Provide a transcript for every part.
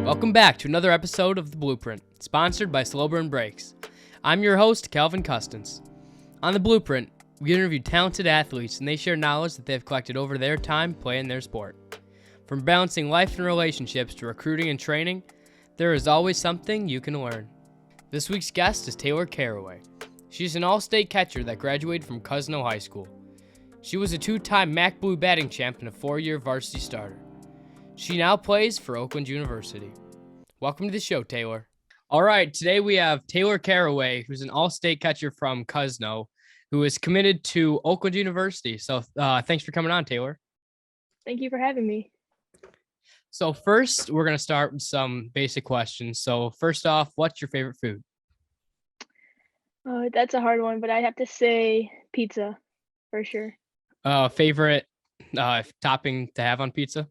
Welcome back to another episode of The Blueprint, sponsored by Slow Burn Brakes. I'm your host, Calvin Custance. On The Blueprint, we interview talented athletes and they share knowledge that they've collected over their time playing their sport. From balancing life and relationships to recruiting and training, there is always something you can learn. This week's guest is Taylor Carraway. She's an all-state catcher that graduated from Cousino High School. She was a two-time MAC Blue batting champ and a 4-year varsity starter. She now plays for Oakland University. Welcome to the show, Taylor. All right, today we have Taylor Carraway, who's an all-state catcher from Cousino, who is committed to Oakland University. So thanks for coming on, Taylor. Thank you for having me. So first, we're going to start with some basic questions. So first off, what's your favorite food? That's a hard one, but I have to say pizza for sure. Favorite topping to have on pizza?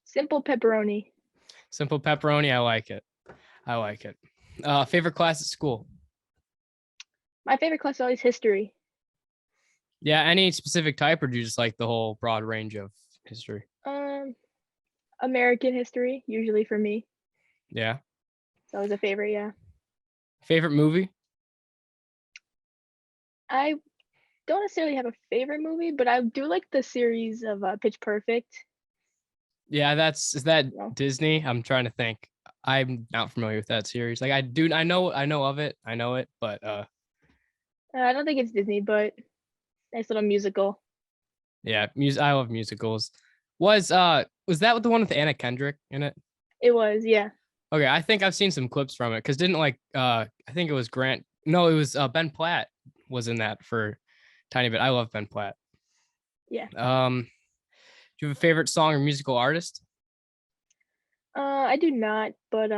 Simple pepperoni. Simple pepperoni. I like it. Favorite class at school? My favorite class is always history. Yeah. Any specific type, or do you just like the whole broad range of history? American history, usually for me. Yeah. It's always a favorite, yeah. Favorite movie? I don't necessarily have a favorite movie, but I do like the series of Pitch Perfect. Yeah, is that No. Disney? I'm trying to think. I'm not familiar with that series. Like I know of it. I know it, but I don't think it's Disney, but nice little musical. yeah, I love musicals. Was that the one with Anna Kendrick in it? It was, yeah. Okay, I think I've seen some clips from it because didn't I think it was Ben Platt was in that for a tiny bit. I love Ben Platt. Yeah. Do you have a favorite song or musical artist? I do not, but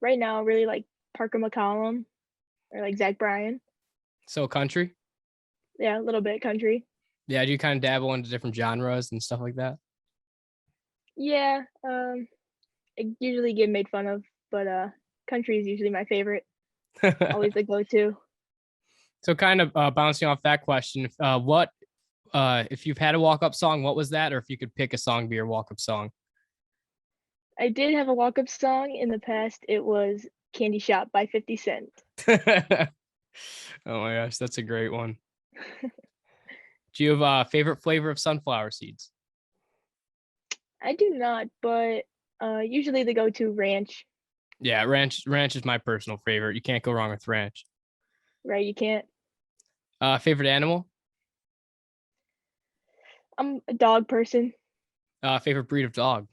right now I really like Parker McCollum or like Zach Bryan. So country? Yeah, a little bit country. Yeah, do you kind of dabble into different genres and stuff like that? Yeah, I usually get made fun of, but country is usually my favorite. Always the go-to. So kind of bouncing off that question, if you've had a walk-up song, what was that? Or if you could pick a song to be your walk-up song? I did have a walk-up song in the past. It was Candy Shop by 50 Cent. Oh my gosh, that's a great one. Do you have a favorite flavor of sunflower seeds? I do not, but usually the go-to ranch, Yeah, ranch is my personal favorite. You can't go wrong with ranch. right? You can't. Favorite animal? I'm a dog person. Favorite breed of dog?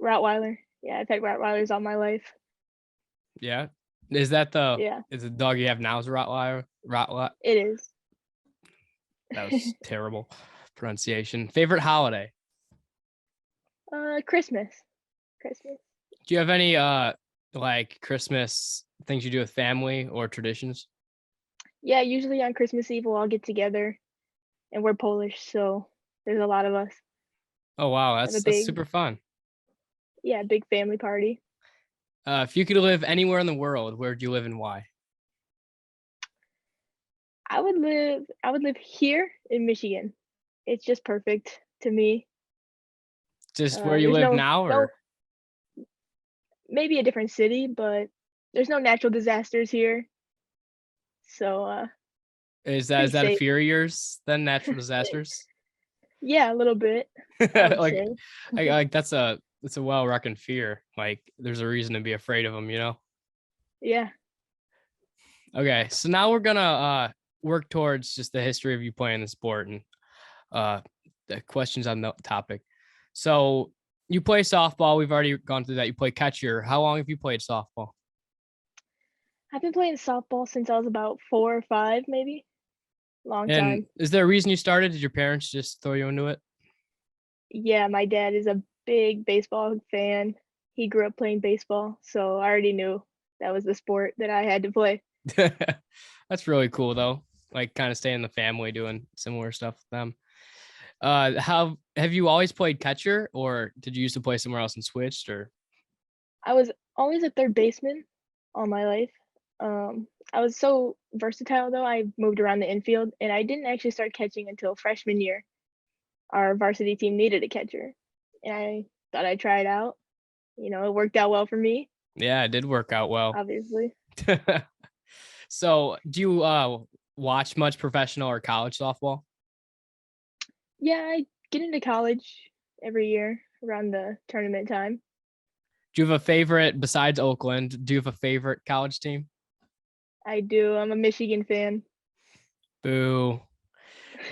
Rottweiler. Yeah, I've had Rottweilers all my life. Yeah. Is the dog you have now is a Rottweiler? It is. That was terrible pronunciation. Favorite holiday? Christmas. Do you have any like Christmas things you do with family or traditions? Yeah, usually on Christmas Eve we'll all get together, and we're Polish, so there's a lot of us. Oh wow, Have a that's big, super fun. yeah, big family party. If you could live anywhere in the world, where would you live and why? I would live here in Michigan. It's just perfect to me. Just where you There's live no now, no or maybe a different city, but there's no natural disasters here. So is pretty that a safe. fear of yours then, natural disasters? Yeah, a little bit, I would Like, say. like that's a well-reckoned fear. Like there's a reason to be afraid of them, you know? Yeah. Okay, so now we're gonna work towards just the history of you playing the sport and the questions on the topic. So you play softball. We've already gone through that. You play catcher. How long have you played softball? I've been playing softball since I was about 4 or 5, maybe. Long And time. is there a reason you started? Did your parents just throw you into it? Yeah, my dad is a big baseball fan. He grew up playing baseball, so I already knew that was the sport that I had to play. That's really cool though. Like kind of staying in the family doing similar stuff with them. How have you always played catcher, or did you used to play somewhere else and switched, or? I was always a third baseman all my life. I was so versatile though. I moved around the infield, and I didn't actually start catching until freshman year. Our varsity team needed a catcher, and I thought I'd try it out. It worked out well for me, Yeah, it did work out well. obviously. So, do you watch much professional or college softball? Yeah, I get into college every year around the tournament time. Do you have a favorite besides Oakland? Do you have a favorite college team? I do. I'm a Michigan fan. Boo.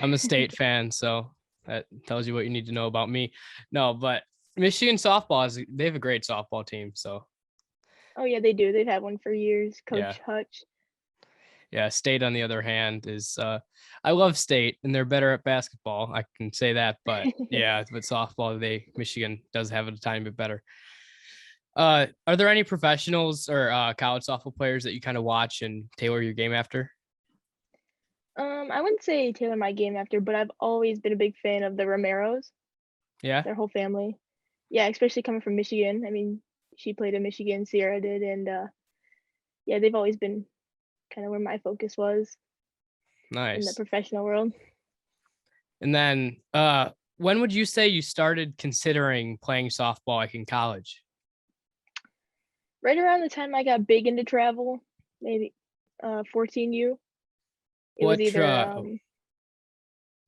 I'm a state fan, so that tells you what you need to know about me. No, but Michigan softball they have a great softball team, so Oh yeah, they do. They've had one for years. yeah. Coach Hutch. Yeah, State on the other hand is I love State and they're better at basketball. I can say that, but yeah, with softball, Michigan does have it a tiny bit better. Are there any professionals or college softball players that you kind of watch and tailor your game after? I wouldn't say tailor my game after, but I've always been a big fan of the Romeros, Yeah, their whole family. Yeah, especially coming from Michigan. I mean, she played in Michigan, Sierra did, and yeah, they've always been kind of where my focus was in the nice. professional world. And then when would you say you started considering playing softball like in college? Right around the time I got big into travel, maybe 14U. It was What either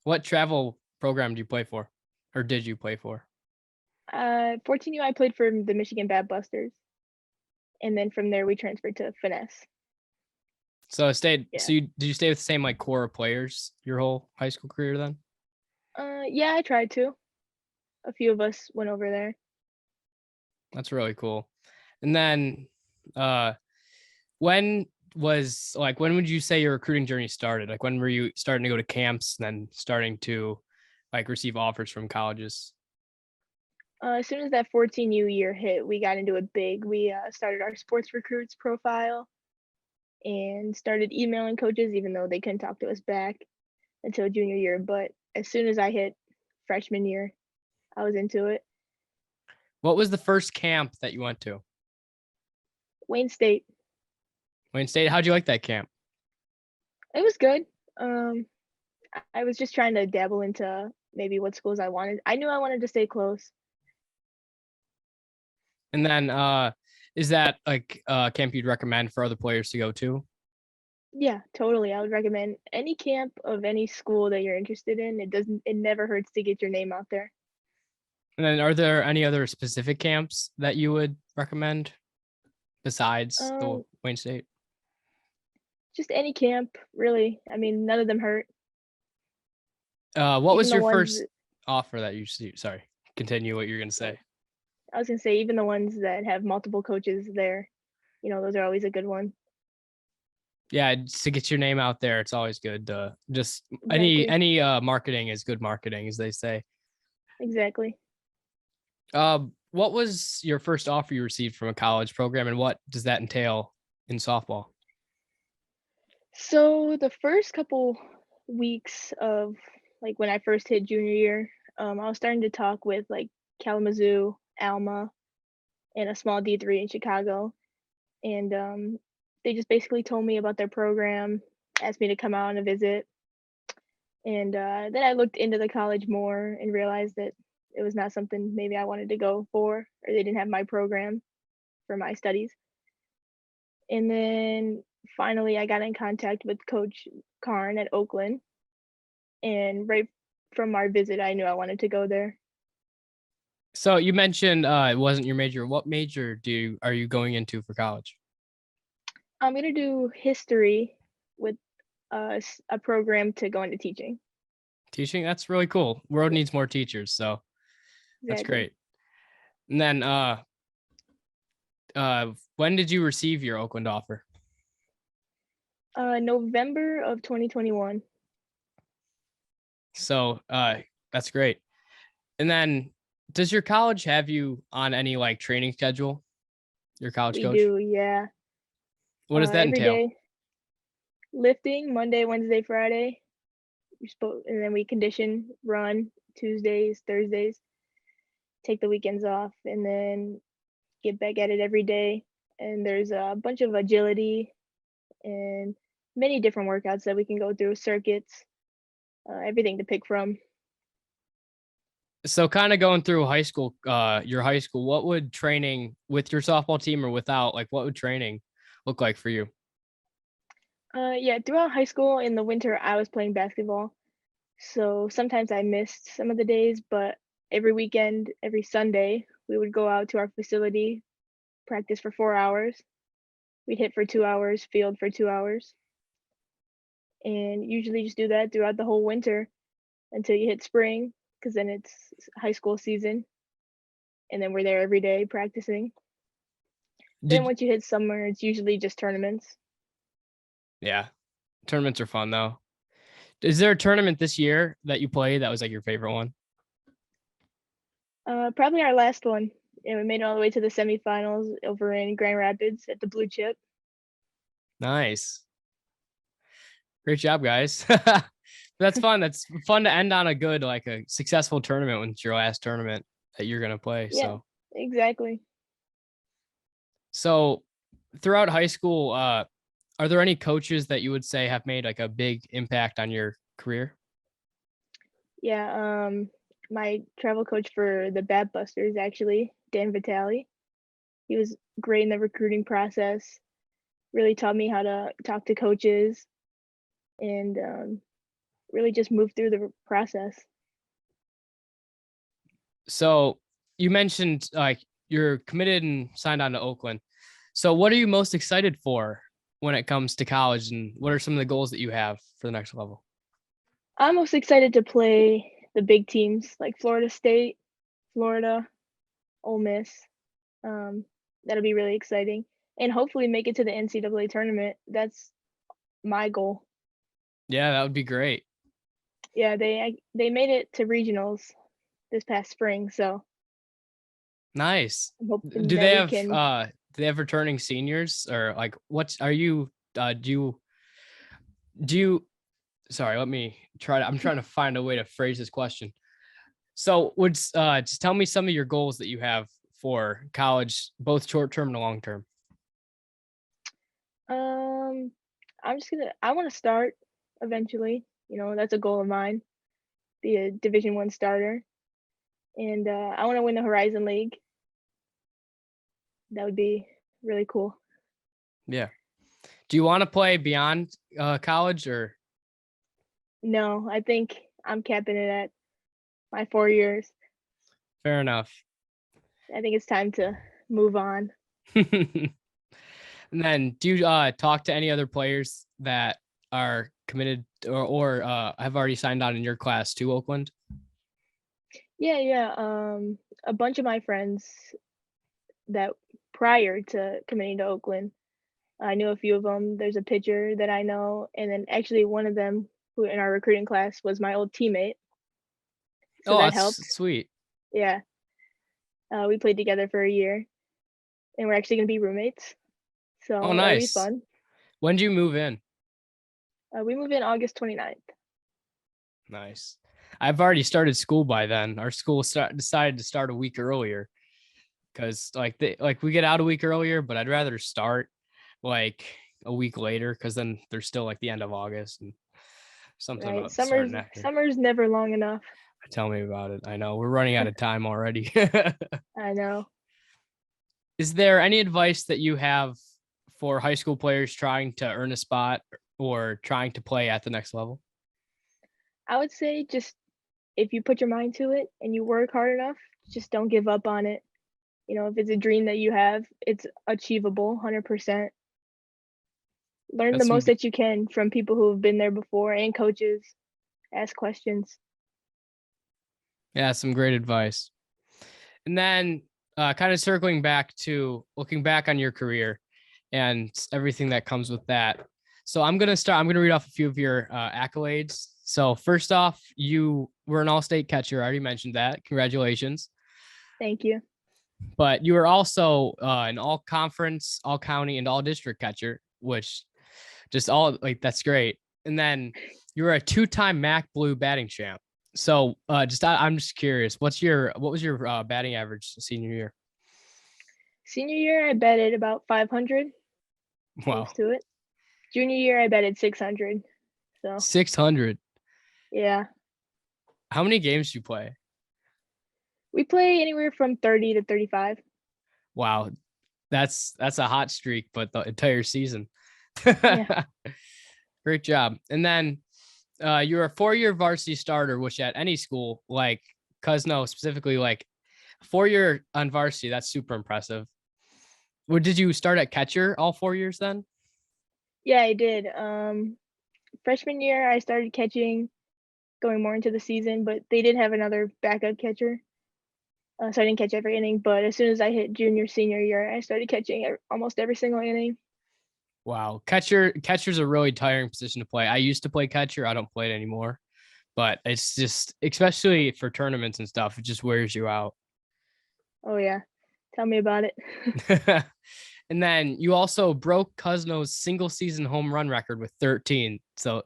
what travel program do you play for? Or did you play for? 14U I played for the Michigan Bad Busters, and then from there we transferred to Finesse. So Yeah. did you stay with the same like core of players your whole high school career then? Yeah, I tried to. A few of us went over there. That's really cool. And then uh when when would you say your recruiting journey started? Like when were you starting to go to camps and then starting to like receive offers from colleges? As soon as that 14U year hit, we got into it big. We started our sports recruits profile and started emailing coaches, even though they couldn't talk to us back until junior year. But as soon as I hit freshman year, I was into it. What was the first camp that you went to? Wayne State. Wayne State. How'd you like that camp? It was good. Um, I was just trying to dabble into maybe what schools I wanted. I knew I wanted to stay close. And then is that like a camp you'd recommend for other players to go to? Yeah, totally. I would recommend any camp of any school that you're interested in. It never hurts to get your name out there. And then are there any other specific camps that you would recommend besides the Um, Wayne State? just any camp, really. I mean, none of them hurt. What Even was the your ones first offer that you see? Sorry, continue what you're gonna say. I was gonna say, even the ones that have multiple coaches there, those are always a good one. Yeah, just to get your name out there, it's always good. Just Exactly. any marketing is good marketing, as they say. Exactly. What was your first offer you received from a college program, and what does that entail in softball? So the first couple weeks of like when I first hit junior year, I was starting to talk with like Kalamazoo, Alma, and a small D3 in Chicago. And they just basically told me about their program, asked me to come out on a visit. And then I looked into the college more and realized that it was not something maybe I wanted to go for, or they didn't have my program for my studies. And then finally, I got in contact with Coach Karn at Oakland. And right from our visit, I knew I wanted to go there. So you mentioned it wasn't your major. What major are you going into for college? I'm going to do history with a program to go into teaching. Teaching? That's really cool. World Yeah, needs more teachers, so that's exactly. great. And then when did you receive your Oakland offer? November of 2021. So that's great. And then does your college have you on any like training schedule? Your college We coach? do, yeah. What does that Every entail? day, lifting Monday, Wednesday, Friday. And then we condition, run Tuesdays, Thursdays, take the weekends off, and then get back at it every day. And there's a bunch of agility and many different workouts that we can go through, circuits, everything to pick from. So kind of going through your high school, what would training with your softball team or without, like what would training look like for you? Yeah, throughout high school in the winter, I was playing basketball. So sometimes I missed some of the days, but every weekend, every Sunday, we would go out to our facility, practice for 4 hours. We'd hit for 2 hours, field for 2 hours, and usually just do that throughout the whole winter until you hit spring, because then it's high school season, and then we're there every day practicing. Then Did once you hit summer, it's usually just tournaments. Yeah, tournaments are fun though. Is there a tournament this year that you played that was like your favorite one? Probably our last one, and we made it all the way to the semifinals over in Grand Rapids at the Blue Chip. Nice. Great job, guys. That's fun. That's fun to end on a good, like a successful tournament when it's your last tournament that you're gonna play. Yeah, exactly. So throughout high school, are there any coaches that you would say have made like a big impact on your career? Yeah, my travel coach for the Bat Busters, actually, Dan Vitale. He was great in the recruiting process. Really taught me how to talk to coaches and really just move through the process. So you mentioned like you're committed and signed on to Oakland. So what are you most excited for when it comes to college, and what are some of the goals that you have for the next level? I'm most excited to play the big teams like Florida State, Florida, Ole Miss. Um, that'll be really exciting, and hopefully make it to the NCAA tournament. That's my goal. Yeah, that would be great. Yeah, they made it to regionals this past spring, so Nice. I'm hoping Do that they we have can. returning seniors, or like what's are you do you sorry, let me try to I'm trying to find a way to phrase this question. So would just tell me some of your goals that you have for college, both short term and long term. Um, I want to start eventually. That's a goal of mine. Be a Division 1 starter, and I want to win the Horizon League. That would be really cool. Yeah. Do you want to play beyond college or No, I think I'm capping it at my 4 years. fair enough? I think it's time to move on. And then do you talk to any other players that are committed or have already signed on in your class to Oakland? Yeah, yeah. A bunch of my friends that prior to committing to Oakland, I knew a few of them. There's a pitcher that I know, and then actually one of them who in our recruiting class was my old teammate, so Oh, that helped. that's sweet. Yeah, we played together for a year, and we're actually gonna be roommates, Oh, so that'll be nice. fun. When do you move in? We move in August 29th. Nice. I've already started school by then. Our school decided to start a week earlier because like we get out a week earlier, but I'd rather start like a week later because then there's still like the end of August and something Right, about starting after. summer's never long enough. Tell me about it. I know we're running out of time already. I know. Is there any advice that you have for high school players trying to earn a spot or trying to play at the next level? I would say just if you put your mind to it and you work hard enough, just don't give up on it. If it's a dream that you have, it's achievable 100%. Learn the That's most some that you can from people who have been there before and coaches. Ask questions. Yeah, some great advice. And then kind of circling back to looking back on your career and everything that comes with that. So I'm gonna read off a few of your accolades. So first off, you were an all-state catcher. I already mentioned that. Congratulations. Thank you. But you were also an all conference, all county, and all district catcher, which just all like that's great. And then you were a two-time MAC Blue batting champ. So I'm just curious, what was your batting average senior year? Senior year, I batted about 500, close Wow, to it. Junior year, I batted 600. So, 600. yeah. How many games did you play? We play anywhere from 30 to 35. Wow, that's a hot streak, but the entire season. Yeah. Great job. And then you're a 4-year varsity starter, which at any school like Cousino specifically, like 4-year on varsity, that's super impressive. Did you start at catcher all 4 years then? Yeah, I did. Freshman year, I started catching, going more into the season, but they did have another backup catcher. So I didn't catch every inning, but as soon as I hit junior, senior year, I started catching almost every single inning. Wow. Catcher's a really tiring position to play. I used to play catcher. I don't play it anymore, but it's just, especially for tournaments and stuff, it just wears you out. Oh yeah, tell me about it. And then you also broke Cousino's single season home run record with 13. So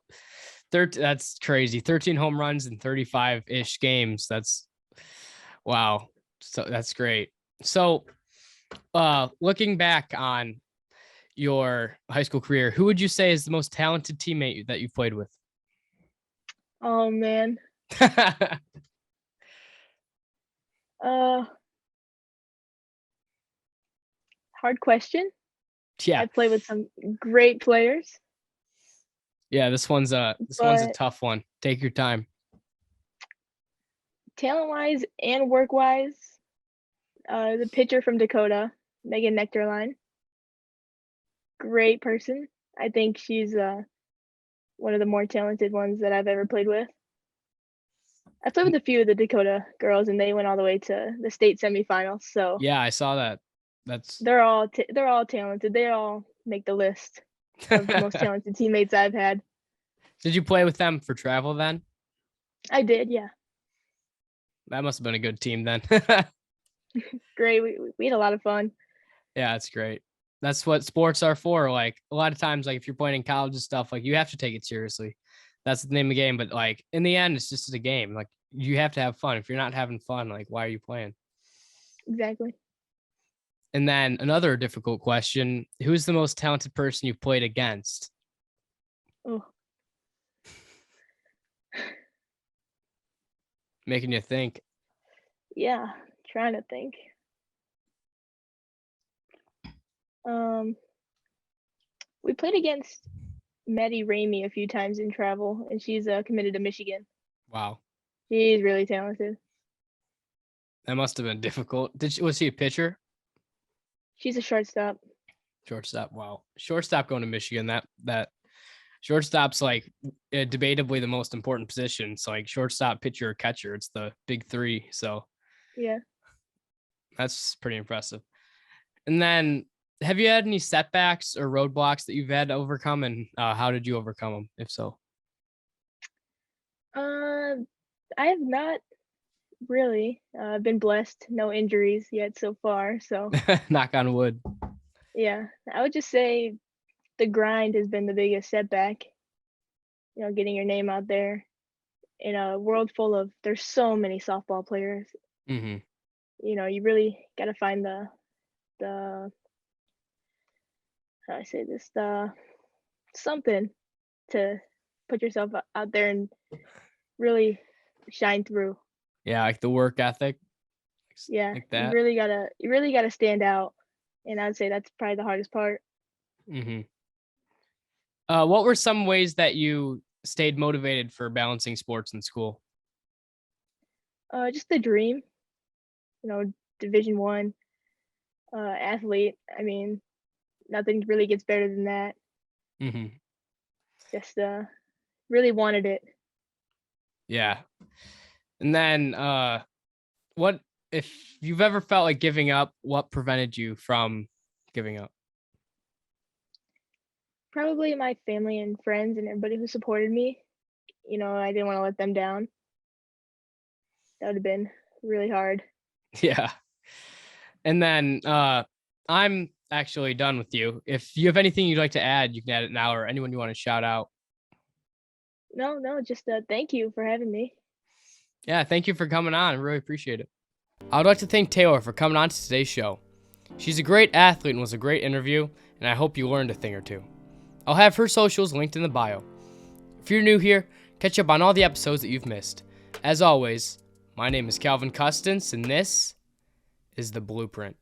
that's crazy. 13 home runs in 35-ish games. That's wow. So that's great. So looking back on your high school career, who would you say is the most talented teammate that you've played with? Oh man. Uh, Hard question. Yeah. I play with some great players, Yeah, this one's a but tough one. Take your time. talent-wise and work-wise, the pitcher from Dakota, Megan Nectarline, great person. I think she's one of the more talented ones that I've ever played with. I played with a few of the Dakota girls, and they went all the way to the state semifinals. So Yeah, I saw that. That's they're all talented. They all make the list of the most talented teammates I've had. Did you play with them for travel then? I did, yeah. That must have been a good team then. Great. We had a lot of fun. Yeah, that's great. That's what sports are for. Like a lot of times, like if you're playing in college and stuff, like you have to take it seriously. That's the name of the game. But like in the end, it's just a game. Like you have to have fun. If you're not having fun, like why are you playing? Exactly. And then another difficult question: who's the most talented person you've played against? Oh, Making you think. yeah. Trying to think. We played against Maddie Ramey a few times in travel, and she's committed to Michigan. Wow, She's really talented. that must have been difficult. Was she a pitcher? She's a shortstop. Shortstop. Wow, shortstop going to Michigan. That shortstop's like debatably the most important position. So like shortstop, pitcher, or catcher. It's the big three. So Yeah. that's pretty impressive. And then, have you had any setbacks or roadblocks that you've had to overcome, and how did you overcome them, if so? I have not really. I've been blessed, no injuries yet so far. So Knock on wood. yeah, I would just say the grind has been the biggest setback. Getting your name out there in a world full of there's so many softball players. Hmm. You really got to find the how do I say this, the something to put yourself out there and really shine through. Yeah, like the work ethic, Yeah, like you that. really gotta stand out, and I'd say that's probably the hardest part. Hmm. What were some ways that you stayed motivated for balancing sports in school? Just the dream, Division One athlete. I mean, nothing really gets better than that. Hmm. Just really wanted it. Yeah. And then, what if you've ever felt like giving up? What prevented you from giving up? Probably my family and friends and everybody who supported me. I didn't want to let them down. That would have been really hard. Yeah. And then, I'm actually done with you. If you have anything you'd like to add, you can add it now, or anyone you want to shout out. No, just thank you for having me. Yeah, thank you for coming on. I really appreciate it. I would like to thank Taylor for coming on to today's show. She's a great athlete and was a great interview, and I hope you learned a thing or two. I'll have her socials linked in the bio. If you're new here, catch up on all the episodes that you've missed. As always, My name is Calvin Custance, and this is The Blueprint.